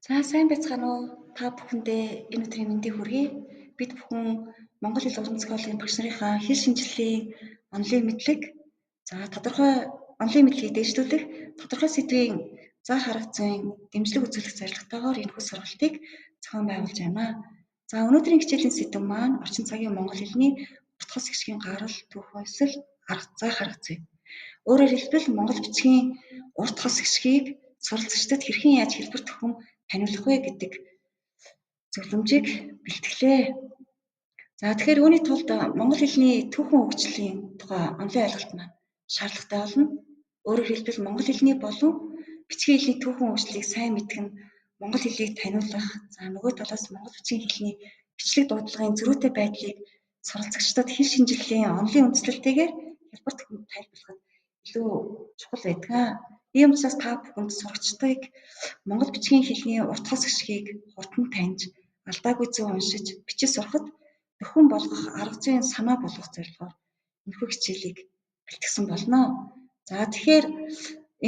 За сайн байцгаана уу? Та бүхэндээ энэ өдрийн мэндийг хүргэе. Бид бүхэн Монгол Хэл Уран зохиолын багш нарынхаа хэл шинжилгээний онолын мэдлэг, тодорхой онолын мэдлэгийг дэвшлүүлэх, тодорхой сэдвийн заах арга зүйн дэмжлэг үзүүлэх зорилготойгоор энэ хөл сургалтыг зохион байгуулж байна. За өнөөдрийн хичээлийн сэдэв маань орчин цагийн монгол хэлний урт хос гişгийн гарал, түүх хувьсэл, заах арга зүй. Өөрөөр хэлбэл монгол бичгийн урт хос гişгийг суралцагчдад хэрхэн яаж хэлбэр төхөн таниулах вэ гэдэг зөвлөмжийг бэлтгэлээ. За тэгэхээр үүний тулд монгол хэлний түүхэн хөгжлийн тухай онолын ойлголт маань шаардлагатай болно. Өөрөөр хэлбэл монгол хэлний болон бичгийн хэлний түүхэн хөгжлийг сайн мэдэх нь монгол хэлийг таниулах, нөгөө талаас монгол бичгийн хэлний бичлэг дуудлагын зөрүүтэй байдлыг суралцагчдад хэл шинжилгээний онолын үндслэлтэйгээр хэлбэр төхөнд тайлбарлахад илүү чухал байдаг. Ийм учраас та бүхэнд сурагчдыг монгол бичгийн хэлний урт хос гişгийг хурдан таньж, алдаагүй зөв уншиж, бичиж сурахад төхөн болгох арга зүйн санаа болгох зорилгоор энэхүү хичээлийг бэлтгэсэн болно. За тэгэхээр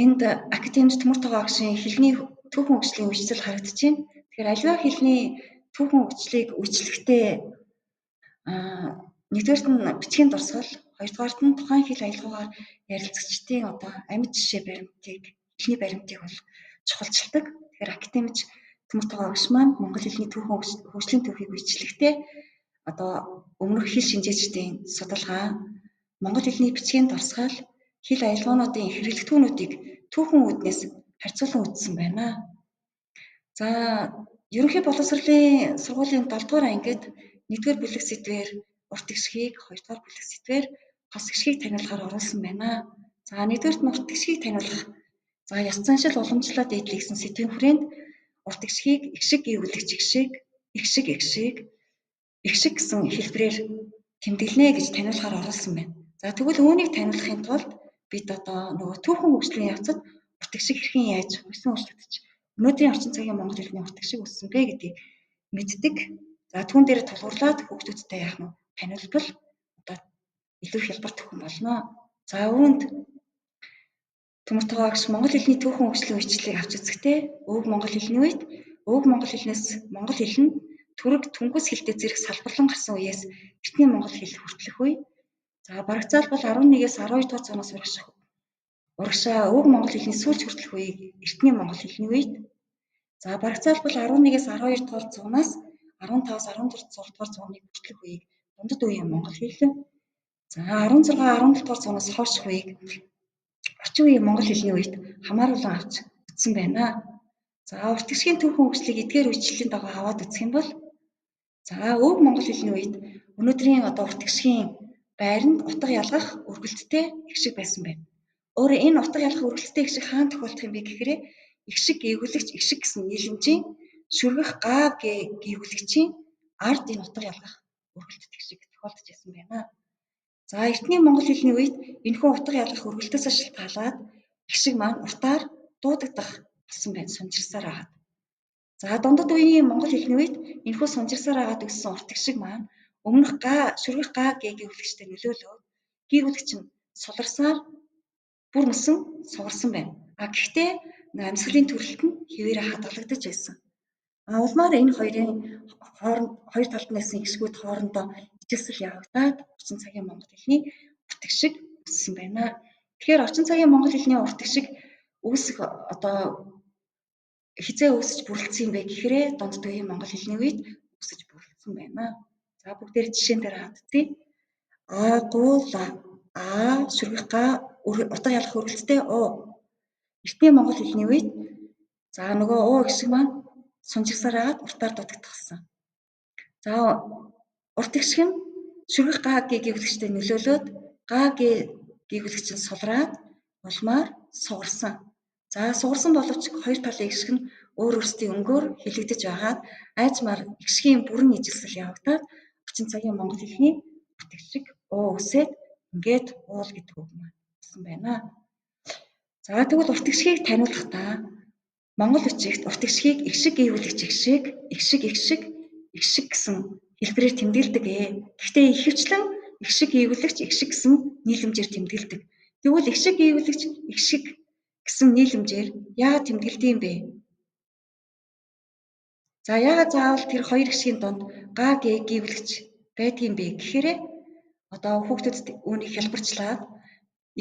энд академик Төмөр Тогоо агшийн хэлний түүхэн хөгжлийн үйлчлэл харагдаж байна. Тэгэхээр аливаа хэлний түүхэн хөгжлийг үйлчлэхдээ нэгдүгээрт нь бичгийн дурсгал, хоёрдугаарт нь тухайн хэл аялгаугаар ярилцагчдын амьд жишээ баримтыг, хэлний баримтыг бол чухалчилдаг. Тэгэхээр академик Төмөр Тогоо агш маань монгол хэлний түүхэн хөгжлийн түүхийг үйлчлэхдээ өмнөх хэл шинжээчдийн судалгаа, монгол хэлний бичгийн дурсгал, хэл аялгаануудын хэрэглэгтүүнүүдийг түүхэн үүднээс харьцуулан үзсэн байна. За ерөнхий боловсролын сургуулийн 7 дугаар ангид 1-р бүлэг сэдвээр урт гişгийг, 2-р бүлэг сэдвээр хос гişгийг таниулахаар оруулсан байна. За 1-р нь урт гişгийг таниулах. За ёс заншил уламжлалт дээдлийг гэсэн сэдвийн хүрээнд урт гişгийг эгшиг гүйвэлэгч эгшиг гэсэн хэлбэрээр тэмдэглэнэ гэж таниулахаар оруулсан байна. За тэгвэл үүнийг таниулахын тулд бид нөгөө түүхэн хөгжлийн явцад урт гişиг хэрхэн яаж хөгжсөн өөрчлөгдөж өнөөдрийн орчин цагийн монгол хэлний урт гişиг өссөн бэ гэдгийг мэддэг. За түүн дээр тулгуурлаад хүүхдүүдтэй яах нь таниулбал илүү хэлбэр төхөн болно. За үүнд Төмөр Тогоо агш монгол хэлний түүхэн хөгжлийн үйлчлэлийг авч үзэхдээ өвөг монгол хэлний үед өвөг монгол хэлнээс монгол хэл нь түрэг түнхэс хэлтэй зэрэг салбарлан гарсан үеэс эртний монгол хэл хүртэлх үе. За барагцаалбал 11-ээс 12 дугаар зуунаас урагшаа өвөг монгол хэлний сүүлч хүртэлх үеийг эртний монгол хэлний үед. За барагцаалбал 11-ээс 12 дугаар зуунаас 15-аас 16 дугаар зууны хүртэлх үеийг дундад үеийн монгол хэл. За 16-17 дугаар зуунаас хойш үеийг орчин үеийн монгол хэлний үед хамааруулан авч үзсэн байна. За урт гişгийн түүхэн хөгжлийг эдгээр үйлчлэлийн дагуу аваад үзэх юм бол өвөг монгол хэлний үед өнөөдрийн урт гişгийн байранд утга ялгах өргөлттэй эгшиг байсан байна. Өөрөөр энэ утга ялгах өргөлттэй эгшиг хаана тохиолдох юм бэ гэхээр эгшиг гээгүүлэгч эгшиг гэсэн нийлэмжийн шүргэх гаа гээгүүлэгчийн ард энэ утга ялгах өргөлттэй эгшиг тохиолдож байсан байна. За эртний монгол хэлний үед энэхүү утга ялгах өргөлтөөс шалтгаалаад эгшиг маань уртаар дуудагдах болсон байна сунжирсаар агаад. За дундад үеийн монгол хэлний үед энэхүү сунжирсаар агаад өгсөн урт гişиг маань өмнөх шүргэх гаа гээгүүлэгчтэй нөлөөлөөд гээгүүлэгч нь суларсаар бүр мөсөн сугарсан байна. Гэхдээ амьсгалын төрөлт нь хэвээрээ хадгалагдаж байсан. Улмаар энэ хоёрын хоёр талд нэсэн эгшгүүд хоорондоо ижилсэл явагдаад орчин цагийн монгол хэлний урт гişиг үүссэн байна. Тэгэхээр орчин цагийн монгол хэлний урт гişиг үүсэх хизээ үүсэж бүрлдсэн юм бэ гэхээр дундад үеийн монгол хэлний үед үүсэж бүрлдсэн байна. За бүгдээр жишээн дээр хандцъя. Шүргэх га утга ялгах өргөлттэй эртний монгол хэлний үед нөгөө гişиг маань сунжигсаар агаад уртаар дуудагдчихсан. За урт гişг нь шүргэх гаа гээгүүлэгчтэй нөлөөлөөд гаа гээгүүлэгч нь сулраад улмаар сугарсан. За сугарсан боловч хоёр талын эгшиг нь өөр өөрсдийн өнгөөр хилэгдэж байгаад айжмаар эгшгийн бүрэн ижилсэл явагдаад орчин цагийн монгол хэлний урт гişиг үсээд ингээд уул гэдэг үг маань болсон байна. За тэгвэл урт гişгийг таниулахдаа монгол бичигт урт гişгийг эгшиг гээгүүлэгч эгшиг гэсэн хэлбэрээр тэмдэглэдэг. Гэхдээ ихэвчлэн эгшиг гээгүүлэгч эгшиг гэсэн нийлэмжээр тэмдэглэдэг. Тэгвэл эгшиг гээгүүлэгч эгшиг гэсэн нийлэмжээр яагаад тэмдэглэдэг юм бэ? За яагаад заавал тэр хоёр гişгийн донд га гэ гівлэгч байдгийн бэ гэхээр одоо хүүхдүүдэд үүнийг хэлбэрчлээд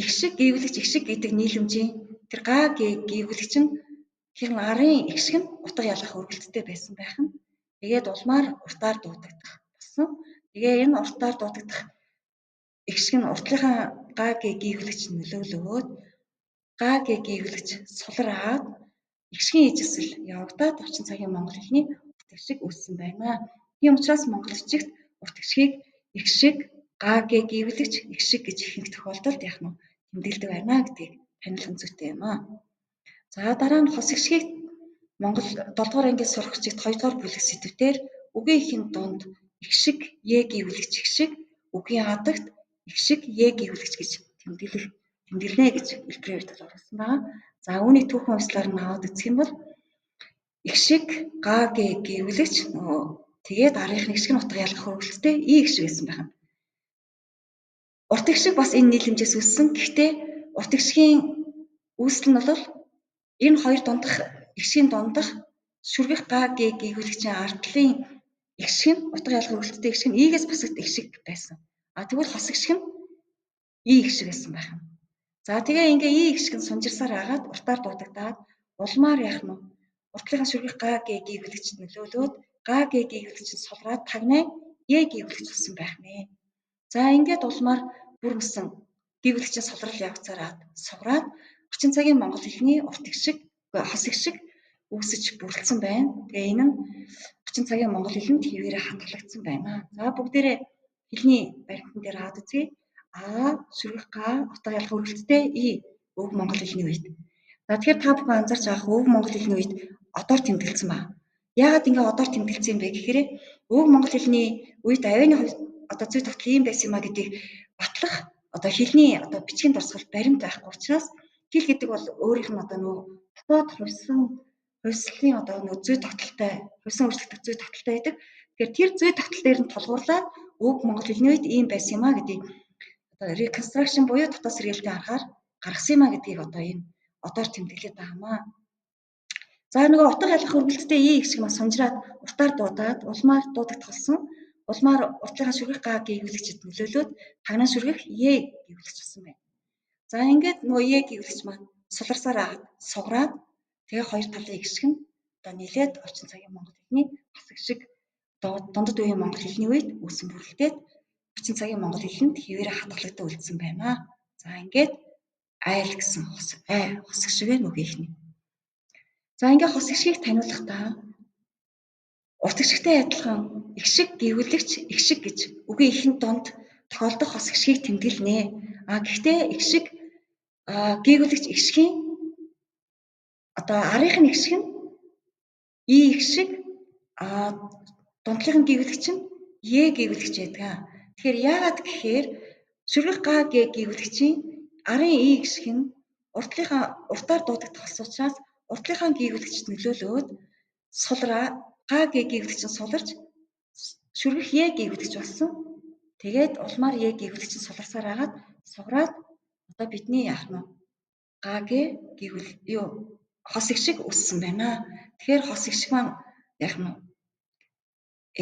их шиг гівлэгч их шиг гэдэг нийлэмжийн тэр га гэ гівлэгч нь тэр арын их шиг нь утга ялгах өргөлттэй байсан байх нь. Тэгээд улмаар уртаар дуудагдах болсон. Тэгээ энэ уртаар дуудагдах их шиг нь уртлынхаа га гэ гівлэгч нөлөөлөөд га гэ гівлэгч сулраад их шигийн ижил явагдаад орчин цагийн монгол хэлний урт их шиг үүссэн байна. Тийм учраас монгол хичээгт урт их шигийг их шиг га гэ гівлэгч их шиг гэж ихэнх тохиолдолд яах нь тэмдэглэдэг байна гэдгийг таниулах зүйтэй юм аа. За дараа нь хос их шигийг Монгол 7 дугаар ангид сурах хичээлд 2 дугаар бүлэг сэдвээр үгийн ихийн дунд их шиг е гівлэгч их шиг үгийн адагт их шиг е гівлэгч гэж тэмдэглэнэ гэж илтгэрийн үед оруулсан байна. За үүний түүхэн хувьслаар нь аваад үзэх юм бол их шиг га гэ гівлэгч тэгээд арийнхын их шиг нь утга ялгах өргөлттэй и их шиг байсан байна. Урт их шиг бас энэ нийлэмжээс үүссэн. Гэхдээ урт их шигийн үүсэл нь бол энэ хоёр дундах их шигийн дундах шүргэх га гэ гівлэгчийн ардлын их шиг нь утга ялгах өргөлттэй их шиг нь игээс бусагт их шиг байсан. Тэгвэл хос их шиг нь и их шиг байсан байх юм. За тэгээ ингээ и их шиг нь сунжирсаар агаад уртаар дуудагдаад улмаар яах нь уртлынхаа шүргэх га гэ гівлэгчд нөлөөлөөд га гэ гівлэгч нь сулраад тагнаа е гівлэгч болсон байх нэ. За ингээд улмаар бүрмсэн гівлэгчийн сулрал явцаараад сугараад орчин цагийн монгол хэлний урт их шиг хос их шиг үүсэж бүрдсэн байна. Тэгээ энэ нь орчин цагийн монгол хэлэнд хэвээрээ хадгалагдсан байна. За бүгдээрээ хэлний баримтан дээр хаад үзье. А шүргэх га утга ялгах өргөлттэй и өв монгол хэлний үед. За тэгэхээр та бүхэн анзаарч байгаа өв монгол хэлний үед одоор тэмдэглэсэн байна. Яагаад ингэ одоор тэмдэглэсэн юм бэ гэхээр өв монгол хэлний үед авианы одоо зүй тогтол ийм байсан юм а гэдгийг батлах одоо хэлний одоо бичгийн дурсгал баримт байхгүй учраас хэл гэдэг бол өөрийнх нь одоо нөгөө дотоод хувьслын одоо нөгөө зүй тогтолтой хувьсан өөрчлөгдөх зүй тогтолтой байдаг. Тэгэхээр тэр зүй тогтол дээр нь тулгуурлаад өв монгол хэлний үед ийм байсан юм а гэдгийг одоо reconstruction буюу дотоод сэргээлтийн аргаар гаргасан юм а гэдгийг одоо энэ одоор тэмдэглээд байгаа юм а. За нөгөө утга ялгах өргөлттэй и их шиг маш сунжраад уртаар дуудаад улмаар дуудагдсан. Улмаар уртлынхаа шүргэх га гівлэгчд нөлөөлөөд тагнаа шүргэх е гівлэгч болсон байна. За ингээд нөгөө е гівлэгч маань суларсаар агаад сугараад тэгээ хоёр талын их шиг нь одоо нийлээд орчин цагийн монгол хэлний бас их шиг дундад үеийн монгол хэлний үед үүсэн бүрлдээд орчин цагийн монгол хэлэнд хэвээрээ хадгалагдсан үлдсэн байна. За ингээд айл гэсэн хос их шиг байна үгийн ихний. За ингээд хос их шигийг таниулахдаа урт их шигтэй адилхан их шиг гівлэгч их шиг гэж үгийн ихэнд донд тохиолдох хос их шигийг тэмдэглэнэ. Гэхдээ их шиг гівлэгч их шигийн одоо арийнх нь их шиг нь и их шиг дундлынх нь гівлэгч нь е гівлэгч байдаг. Тэгэхээр яагаад гэхээр шүргэх га гэ гівлэгчийн арын и их шиг нь уртаар дуудагдах болсон учраас уртлынхаа гівлэгчд нөлөөлөөд сулраа га гэ гівлэгч нь суларч шүргэх е гівлэгч болсон. Тэгээд улмаар е гівлэгч нь суларсаар агаад сугараад одоо бидний яах нь га гэ хос их шиг үүссэн байна. Тэгэхээр хос их шиг маань яах нь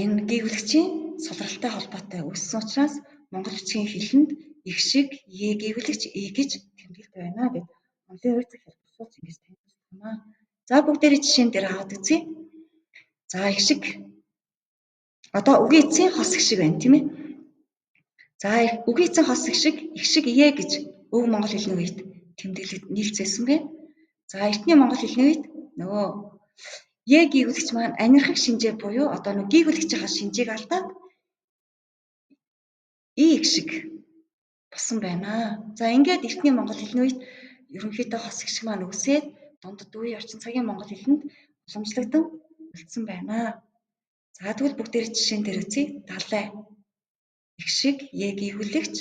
энэ гівлэгчийн сулралтай холбоотой үүссэн учраас монгол бичгийн хэлэнд их шиг е гівлэгч и гэж тэмдэглэдэг байна гэд онлын хувь зах хэлбэрсууц ингэж танилцуулсан. За бүгдээрээ жишээн дээр аваад үзье. За их шиг одоо үгийн эцсийн хос их шиг байна тийм ээ. За үгийн эцсийн хос их шиг е гэж өв монгол хэлний үед тэмдэглэж нийлцээсэн бэ. За эртний монгол хэлний үед нөгөө е гівлэгч маань анирхах шинжээ буюу одоо нөгөө гівлэгчийн шинжийг алдаад и их шиг болсон байна. За ингээд эртний монгол хэлний үед ерөнхийдөө хос их шиг маань үсээд дундад үеийн орчин цагийн монгол хэлэнд уламжлагдсан үлдсэн байна. За тэгвэл бүгдээрээ жишээн дээр үзье. Далай их шиг е гівлэгч.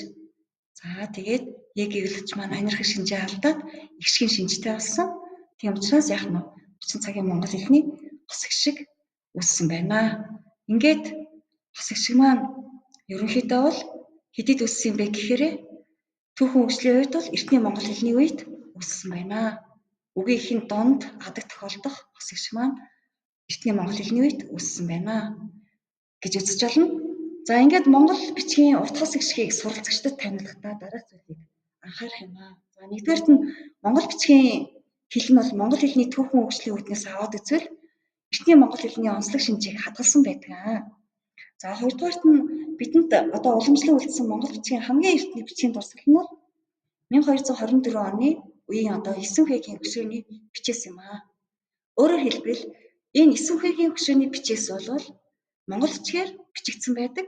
За тэгээд е гівлэгч маань анирхах шинжээ алдаад их шигийн шинжтэй болсон. Тийм учраас яах нь орчин цагийн монгол хэлний хос их шиг үүссэн байна. Ингээд хос их шиг маань ерөнхийдөө бол хэдийд үүссэн бэ гэхээр түүхэн хөгжлийн үед бол эртний монгол хэлний үед үүссэн байна. Үгийн ихэнд донд адаг тохиолдох хос их шиг маань эртний монгол хэлний үед үүссэн байна гэж үзэж болно. За ингээд монгол бичгийн урт хос гişгийг суралцагчдад таниулахдаа дараах зүйлийг анхаарах юм аа. За нэгдүгээрт нь монгол бичгийн хэл нь бол монгол хэлний түүхэн хөгжлийн үүднээс аваад үзвэл эртний монгол хэлний онцлог шинжийг хадгалсан байдаг аа. За хоёрдугаарт нь бидэнд одоо уламжлан үлдсэн монгол бичгийн хамгийн эртний бичгийн дурсгал нь 1224 оны үеийн одоо 9 хэгийн хөшөөний бичээс юм аа. Өөрөөр хэлбэл энэ 9 хэгийн хөшөөний бичээс бол монгол бичгээр бичигдсэн байдаг.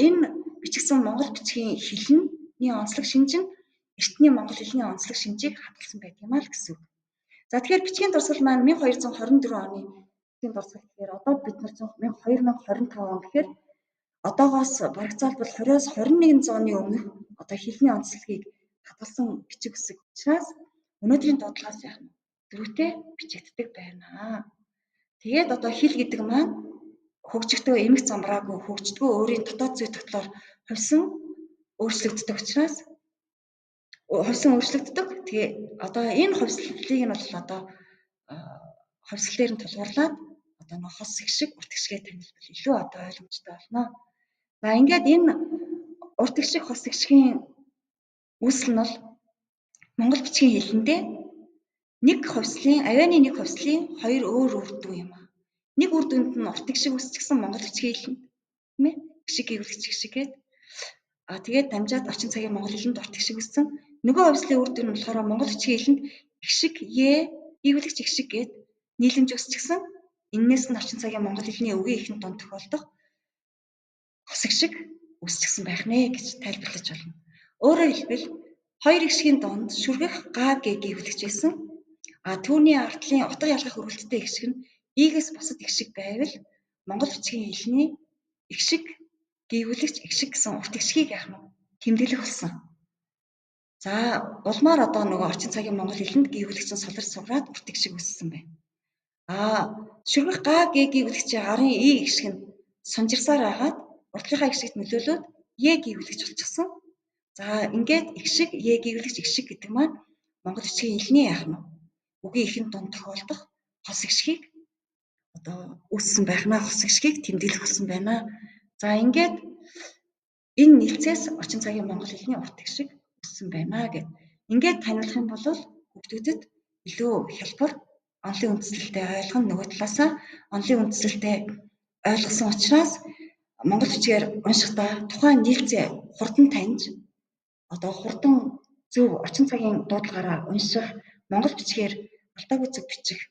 Энэ бичигдсэн монгол бичгийн хэлний онцлог шинж нь эртний монгол хэлний онцлог шинжийг хадгалсан байдаг юм аа л гэсэн үг. За тэгэхээр бичгийн дурсгал маань 1224 оны бичгийн дурсгал гэхээр одоо бид нар 2025 он гэхээр одоогоос барагцаалбал 20-оос 21 оны өмнөх одоо хэлний онцлогийг хадгалсан бичиг үсэг учраас өнөөдрийн дуудлагаас яах нь зөрүүтэй бичигддэг байна. Тэгээд одоо хэл гэдэг маань хөгжихдээ эмх замбраагүй хөгждгөө өөрийн дотоод зүй дотлоор хувьсан өөрчлөгддөг учраас тэгээ одоо энэ хувьслыг нь бол одоо хувьсэл дээр нь тулгуурлаад одоо нэг хос гişг урт гişгээ танилцвал илүү одоо ойлгомжтой болно. За ингээд энэ урт гişг хос гişгийн үүсэл нь бол монгол бичгийн хэлэндээ авианы нэг хувьслын хоёр өөр үр дүн юм аа. Нэг үр дүнд нь урт гişг үүсчихсэн монгол бичгийн хэлэнд тийм ээ гişг гэвлэгч гişг гээд тэгээд дамжаад орчин цагийн монгол хэлэнд урт гişг үүссэн. Нөгөө хувьслын үр дүн нь болохоор монгол бичгийн хэлэнд гişг гэвлэгч гişг гээд нийлэмж үүсчихсэн. Эннээс нь орчин цагийн монгол хэлний үгийн ихэнд дунд тохиолдох хос гişг үүсчихсэн байх нэ гэж тайлбарлаж болно. Өөрөөр хэлбэл хоёр гişгийн дунд шүргэх га гэвлэгч байсан. Түүний ардлын утга ялгах өрөлттэй гişг нь ийгээс бусад гişг байвал монгол бичгийн хэлний гişг гэвлэгч гişг гэсэн урт гişгийг яах нь тэмдэглэх болсон. За улмаар одоо нөгөө орчин цагийн монгол хэлэнд гэвлэгчин солирч сураад урт гişг үүссэн байна. Шүргэх га гэвлэгчийн арын и гişг нь сунжирсаар агаад уртлынхаа гişгт нөлөөлөөд гэвлэгч болчихсон. За ингээд гişг гэвлэгч гişг гэдэг маань монгол бичгийн хэлний яах нь үгийн ихэнд дунд тохиолдох хос гişгийг одоо үүссэн байх наа, хос гişгийг тэмдэглэх болсон байна. За ингээд энэ нийлцээс орчин цагийн монгол хэлний урт гişг үүссэн байна гэд. Ингээд таниулах юм бол хүүхдүүдэд илүү хялбар онолын үндслэлтэй ойлгоно, нөгөө талаасаа онолын үндслэлтэй ойлгосон учраас монгол бичгээр уншихдаа тухайн нийлцээ хурдан таньж одоо хурдан зөв орчин цагийн дуудлагаараа унших, монгол бичгээр алдаагүй зөв бичих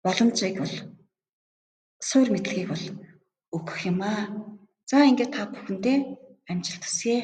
боломжийг бол суур мэдлэгийг бол өгөх юм аа. За ингээд та бүхэндээ амжилт хүсье.